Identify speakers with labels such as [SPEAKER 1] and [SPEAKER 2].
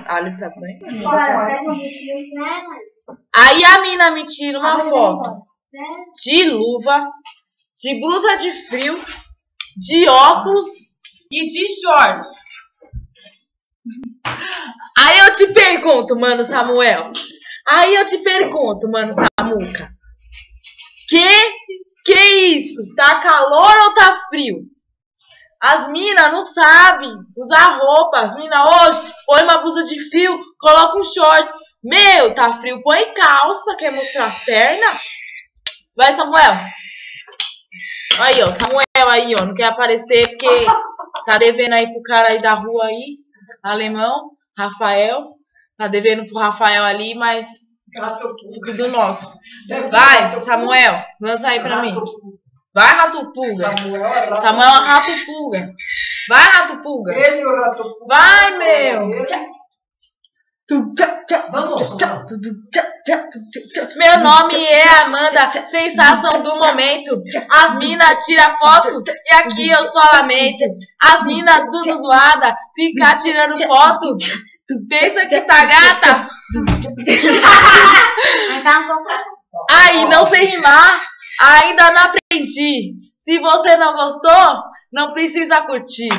[SPEAKER 1] alho de sacanagem. Aí a mina me tira uma foto de luva, de blusa de frio, de óculos e de shorts. Aí eu te pergunto, mano Samuel. Samuca. Que isso? Tá calor ou tá frio? As minas não sabem usar roupa. As minas hoje põe uma blusa de frio, coloca um shorts. Meu, tá frio, põe calça. Quer mostrar as pernas? Vai, Samuel. Aí, ó, Samuel aí, ó. Não quer aparecer porque tá devendo aí pro cara aí da rua aí. Alemão, Rafael. Tá devendo pro Rafael ali, mas tudo nosso. Vai, Samuel. Lança aí pra mim. Vai, Rato Pulga. Samuel é Rato Pulga. Vai, Rato Pulga. Vai, meu. Meu nome é Amanda, sensação do momento. As minas tiram foto e aqui eu só lamento. As minas tudo zoada, fica tirando foto. Pensa que tá gata? Aí, não sei rimar, ainda não aprendi. Se você não gostou, não precisa curtir.